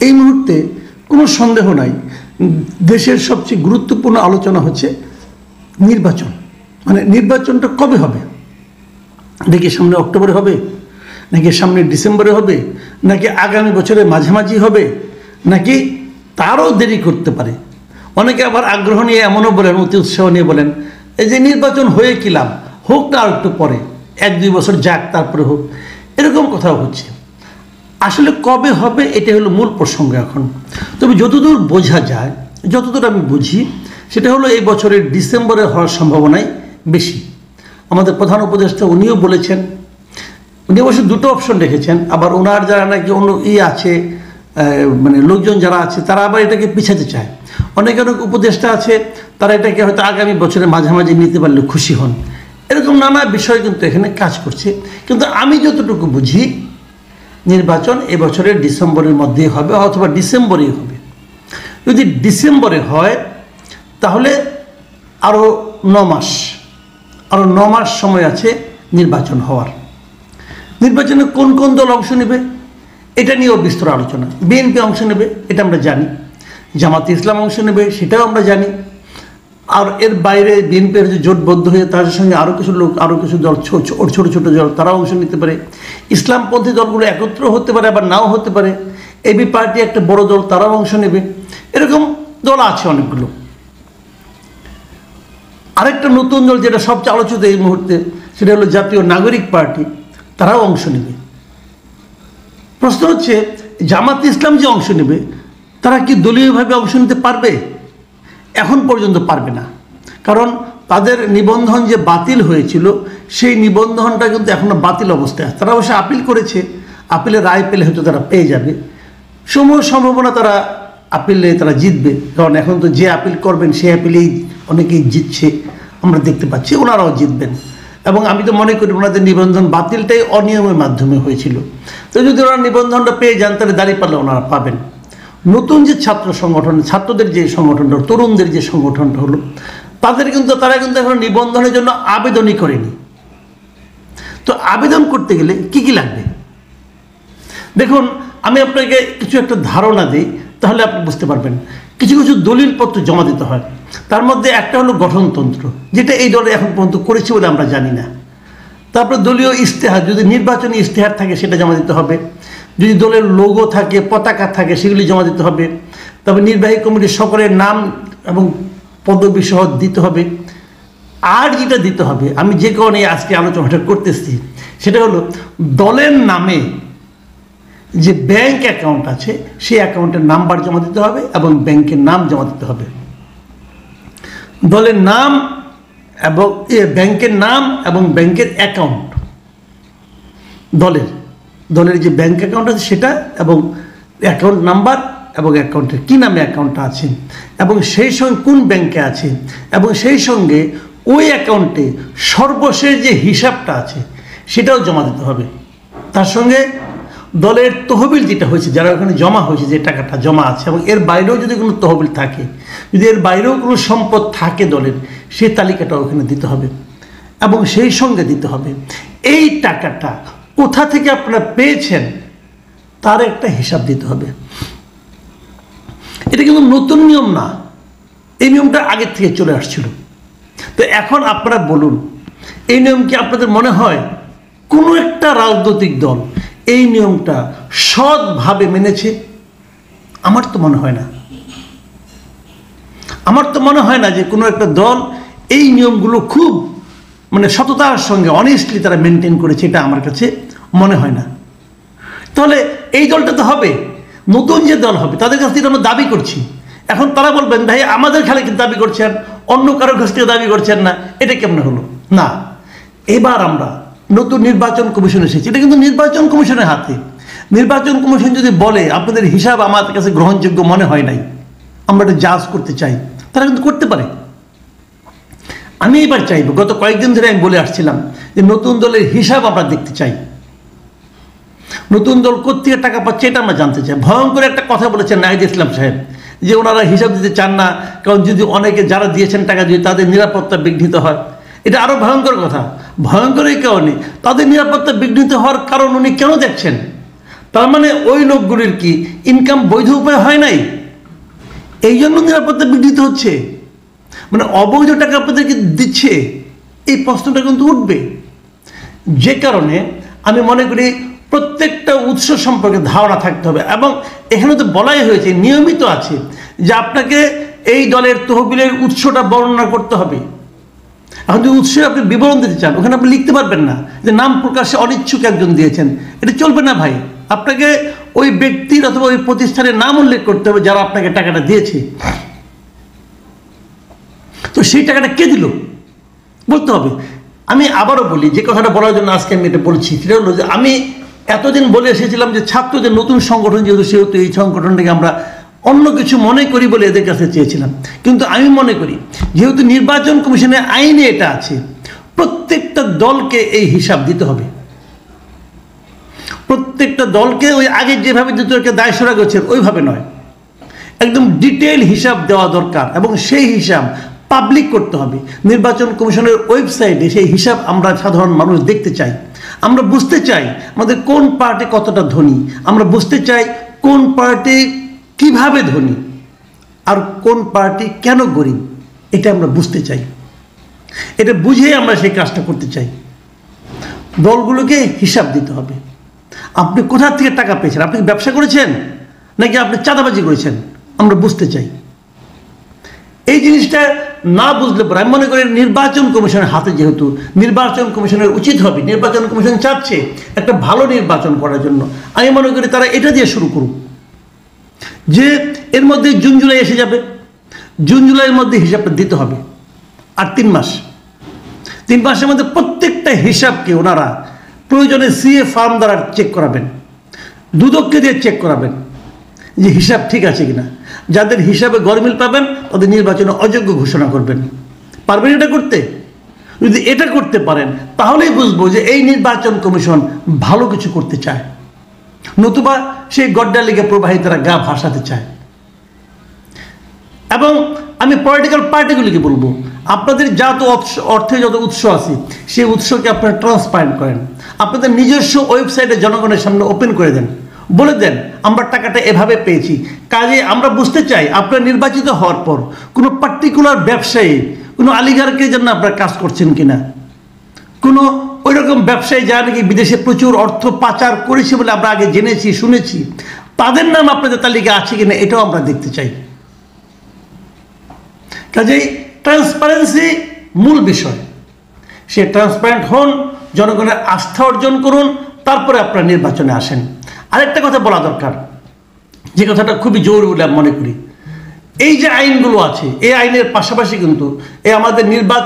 এই মুহূর্তে কোনো সন্দেহ নাই দেশের সবচেয়ে গুরুত্বপূর্ণ আলোচনা হচ্ছে নির্বাচন। মানে নির্বাচনটা কবে হবে, নাকি সামনে অক্টোবরে হবে, নাকি সামনে ডিসেম্বরে হবে, নাকি আগামী বছরের মাঝামাঝি হবে, নাকি তারও দেরি করতে পারে। অনেকে আবার আগ্রহ নিয়ে এমনও বলেন, অতি উৎসাহ নিয়ে বলেন, এই যে নির্বাচন হয়ে কি লাভ, হোক না আর একটু পরে, 1-2 বছর যাক তারপরে হোক, এরকম কথাও হচ্ছে। আসলে কবে হবে এটা হলো মূল প্রসঙ্গ এখন। তবে যতদূর বোঝা যায়, যতদূর আমি বুঝি, সেটা হলো এই বছরের ডিসেম্বরে হওয়ার সম্ভাবনাই বেশি। আমাদের প্রধান উপদেষ্টা উনিও বলেছেন, উনি অবশ্য দুটো অপশন রেখেছেন। আবার ওনার যারা নাকি অন্য আছে, মানে লোকজন যারা আছে, তারা আবার এটাকে পিছাতে চায়। অনেক উপদেষ্টা আছে, তারা এটাকে হয়তো আগামী বছরের মাঝামাঝি নিতে পারলে খুশি হন। এরকম নানা বিষয় কিন্তু এখানে কাজ করছে। কিন্তু আমি যতটুকু বুঝি, নির্বাচন এবছরের ডিসেম্বরের মধ্যেই হবে, অথবা ডিসেম্বরেই হবে। যদি ডিসেম্বরে হয় তাহলে আরও 9 মাস সময় আছে নির্বাচন হওয়ার। নির্বাচনে কোন কোন দল অংশ নেবে এটা নিয়েও বিস্তর আলোচনা। বিএনপি অংশ নেবে, এটা আমরা জানি। জামাতে ইসলাম অংশ নেবে, সেটাও আমরা জানি। আর এর বাইরে বিএনপির যে জোটবদ্ধ হয়ে তার সঙ্গে আরও কিছু লোক, আরও কিছু দল, ছোট ছোট দল, তারাও অংশ নিতে পারে। ইসলামপন্থী দলগুলো একত্র হতে পারে, আবার নাও হতে পারে। এবি পার্টি একটা বড় দল, তারাও অংশ নেবে। এরকম দল আছে অনেকগুলো। আরেকটা নতুন দল যেটা সবচেয়ে আলোচিত এই মুহূর্তে, সেটা হলো জাতীয় নাগরিক পার্টি, তারাও অংশ নেবে। প্রশ্ন হচ্ছে, জামাত ইসলাম যে অংশ নেবে, তারা কি দলীয়ভাবে অংশ নিতে পারবে? এখন পর্যন্ত পারবে না, কারণ তাদের নিবন্ধন যে বাতিল হয়েছিল, সেই নিবন্ধনটা কিন্তু এখনো বাতিল অবস্থায় আছে। তারা অবশ্য আপিল করেছে, আপিলের রায় পেলে হয়তো তারা পেয়ে যাবে। সম্ভাবনা তারা আপিলে তারা জিতবে, কারণ এখন তো যে আপিল করবেন সেই আপিলেই অনেকেই জিতছে, আমরা দেখতে পাচ্ছি। ওনারাও জিতবেন। এবং আমি তো মনে করি ওনাদের নিবন্ধন বাতিলটাই অনিয়মের মাধ্যমে হয়েছিল। তো যদি ওনারা নিবন্ধনটা পেয়ে যান, তাহলে দাঁড়িপাল্লা ওনারা পাবেন। নতুন যে ছাত্র সংগঠন, ছাত্রদের যে সংগঠনটা, তরুণদের যে সংগঠনটা হলো, তারা কিন্তু এখন নিবন্ধনের জন্য আবেদনই করেনি। তো আবেদন করতে গেলে কি কি লাগবে দেখুন, আমি আপনাকে কিছু একটা ধারণা দিই, তাহলে আপনি বুঝতে পারবেন। কিছু কিছু দলিলপত্র জমা দিতে হয়। তার মধ্যে একটা হলো গঠনতন্ত্র, যেটা এই দলে এখন পর্যন্ত করেছে বলে আমরা জানি না। তারপরে দলীয় ইশতেহার, যদি নির্বাচনী ইশতেহার থাকে সেটা জমা দিতে হবে। যদি দলের লোগো থাকে, পতাকা থাকে, সেগুলি জমা দিতে হবে। তবে নির্বাহী কমিটির সকলের নাম এবং পদবি সহ দিতে হবে। আর যেটা দিতে হবে, আমি যে কারণে আজকে আলোচনাটা করতেছি, সেটা হলো দলের নামে যে ব্যাংক অ্যাকাউন্ট আছে, সেই অ্যাকাউন্টের নাম্বার জমা দিতে হবে এবং ব্যাংকের নাম জমা দিতে হবে। দলের নাম এবং ব্যাংকের নাম এবং ব্যাংকের অ্যাকাউন্ট, দলের যে ব্যাংক অ্যাকাউন্ট আছে সেটা, এবং অ্যাকাউন্ট নাম্বার, এবং অ্যাকাউন্টের কী নামে অ্যাকাউন্টটা আছে, এবং সেই সঙ্গে কোন ব্যাংকে আছে, এবং সেই সঙ্গে ওই অ্যাকাউন্টে সর্বশেষ যে হিসাবটা আছে সেটাও জমা দিতে হবে। তার সঙ্গে দলের তহবিল যেটা হয়েছে, যারা ওখানে জমা হয়েছে, যে টাকাটা জমা আছে, এবং এর বাইরেও যদি কোনো তহবিল থাকে, যদি এর বাইরেও কোনো সম্পদ থাকে দলের, সেই তালিকাটাও ওখানে দিতে হবে। এবং সেই সঙ্গে দিতে হবে এই টাকাটা কোথা থেকে আপনারা পেয়েছেন তার একটা হিসাব দিতে হবে। এটা কিন্তু নতুন নিয়ম না, এই নিয়মটা আগের থেকে চলে আসছিল। তো এখন আপনারা বলুন, এই নিয়ম কি আপনাদের মনে হয় কোনো একটা রাজনৈতিক দল এই নিয়মটা সৎভাবে মেনেছে? আমার তো মনে হয় না। আমার তো মনে হয় না যে কোনো একটা দল এই নিয়মগুলো খুব মানে সততার সঙ্গে অনেস্টলি তারা মেনটেন করেছে, এটা আমার কাছে মনে হয় না। তাহলে এই দলটা তো হবে, নতুন যে দল হবে তাদের কাছ থেকে আমরা দাবি করছি। এখন তারা বলবেন, ভাই আমাদের খেলা কিন্তু দাবি করছেন, অন্য কারোর কাছ থেকে দাবি করছেন না, এটা কেমন হলো? না, এবার আমরা নতুন নির্বাচন কমিশন এসেছি, এটা কিন্তু নির্বাচন কমিশনের হাতে। নির্বাচন কমিশন যদি বলে আপনাদের হিসাব আমার কাছে গ্রহণযোগ্য মনে হয় নাই, আমরা এটা জাজ করতে চাই, তারা কিন্তু করতে পারে। আমি এবার চাইব, গত কয়েকদিন ধরে আমি বলে আসছিলাম যে নতুন দলের হিসাব আমরা দেখতে চাই। নতুন দল কোত্থেকে টাকা পাচ্ছে এটা আমরা জানতে চাই। ভয়ঙ্কর একটা কথা বলেছেন নাহিদ ইসলাম সাহেব, যে ওনারা হিসাব দিতে চান না, কারণ যদি অনেকে যারা দিয়েছেন টাকা যদি তাদের নিরাপত্তা বিঘ্নিত হয়। এটা আরও ভয়ঙ্কর কথা। ভয়ঙ্কর এই কারণে, তাদের নিরাপত্তা বিঘ্নিত হওয়ার কারণ উনি কেন দেখছেন? তার মানে ওই লোকগুলির কি ইনকাম বৈধ উপায় হয় নাই, এই জন্য নিরাপত্তা বিঘ্নিত হচ্ছে, মানে অবৈধ টাকা আপনাদেরকে দিচ্ছে, এই প্রশ্নটা কিন্তু উঠবে। যে কারণে আমি মনে করি প্রত্যেকটা উৎস সম্পর্কে ধারণা থাকতে হবে, এবং এখানে তো বলাই হয়েছে, নিয়মিত আছে যে আপনাকে এই দলের তহবিলের উৎসটা বর্ণনা করতে হবে। এখন যদি উৎসে আপনি বিবরণ দিতে চান, ওখানে আপনি লিখতে পারবেন না যে নাম প্রকাশে অনিচ্ছুক একজন দিয়েছেন, এটা চলবে না ভাই। আপনাকে ওই ব্যক্তির অথবা ওই প্রতিষ্ঠানের নাম উল্লেখ করতে হবে যারা আপনাকে টাকাটা দিয়েছে। তো সেই টাকাটা কে দিল বলতে হবে। আমি আবারও বলি, যে কথাটা বলার জন্য আজকে আমি এটা বলছি, সেটা হলো যে আমি এতদিন বলে এসেছিলাম যে ছাত্রদের নতুন সংগঠন সেহেতু এই সংগঠনটাকে আমরা অন্য কিছু মনে করি বলে এদের কাছে চেয়েছিলাম। কিন্তু আমি মনে করি যেহেতু নির্বাচন কমিশনের আইনে এটা আছে, প্রত্যেকটা দলকে এই হিসাব দিতে হবে। প্রত্যেকটা দলকে ওই আগে যেভাবে দায় সরা করছেন ওইভাবে নয়, একদম ডিটেইল হিসাব দেওয়া দরকার, এবং সেই হিসাব পাবলিক করতে হবে। নির্বাচন কমিশনের ওয়েবসাইটে সেই হিসাব আমরা সাধারণ মানুষ দেখতে চাই। আমরা বুঝতে চাই আমাদের কোন পার্টি কতটা ধনী, আমরা বুঝতে চাই কোন পার্টি কিভাবে ধনী আর কোন পার্টি কেন গরিব, এটা আমরা বুঝতে চাই। এটা বুঝেই আমরা সেই কাজটা করতে চাই। দলগুলোকে হিসাব দিতে হবে, আপনি কোথা থেকে টাকা পেয়েছেন, আপনি ব্যবসা করেছেন নাকি আপনি চাঁদাবাজি করেছেন, আমরা বুঝতে চাই। এই জিনিসটা না বুঝলে পরে আমি মনে করি নির্বাচন কমিশনের হাতে, যেহেতু নির্বাচন কমিশনের উচিত হবে, নির্বাচন কমিশন চাচ্ছে একটা ভালো নির্বাচন করার জন্য, আমি মনে করি তারা এটা দিয়ে শুরু করুক যে এর মধ্যে জুন জুলাই এসে যাবে, জুন জুলাইয়ের মধ্যে হিসাবটা দিতে হবে। আর 3 মাস, 3 মাসের মধ্যে প্রত্যেকটা হিসাবকে ওনারা প্রয়োজনে সিএ ফার্ম দ্বারা চেক করাবেন, দুদককে দিয়ে চেক করাবেন যে হিসাব ঠিক আছে কিনা। যাদের হিসাবে গরমিল পাবেন তাদের নির্বাচনে অযোগ্য ঘোষণা করবেন। পারবেন এটা করতে? যদি এটা করতে পারেন তাহলেই বুঝবো যে এই নির্বাচন কমিশন ভালো কিছু করতে চায়, নতুবা সেই গড্ডা লেগে প্রবাহী তারা গা ভাসাতে চায়। এবং আমি পলিটিক্যাল পার্টিগুলিকে বলবো, আপনাদের যত অর্থে যত উৎস আছে সেই উৎসকে আপনারা ট্রান্সপারেন্ট করেন, আপনাদের নিজস্ব ওয়েবসাইটে জনগণের সামনে ওপেন করে দেন, বলে দেন আমরা টাকাটা এভাবে পেয়েছি। কাজে আমরা বুঝতে চাই আপনারা নির্বাচিত হওয়ার পর কোনো পার্টিকুলার ব্যবসায়ী, কোনো আলিগারকে জন্য আপনারা কাজ করছেন কিনা, কোনো ওই রকম ব্যবসায়ী যারা নাকি বিদেশে প্রচুর অর্থ পাচার করেছে বলে আমরা আগে জেনেছি শুনেছি, তাদের নাম আপনাদের তালিকা আছে কিনা এটাও আমরা দেখতে চাই। কাজেই ট্রান্সপারেন্সি মূল বিষয়, সে ট্রান্সপারেন্ট হন, জনগণের আস্থা অর্জন করুন, তারপরে আপনারা নির্বাচনে আসেন। আরেকটা কথা বলা দরকার, যে কথাটা খুবই জরুরি বলে আমি মনে করি, এই যে আইনগুলো আছে এই আইনের পাশাপাশি কিন্তু এই আমাদের নির্বাচন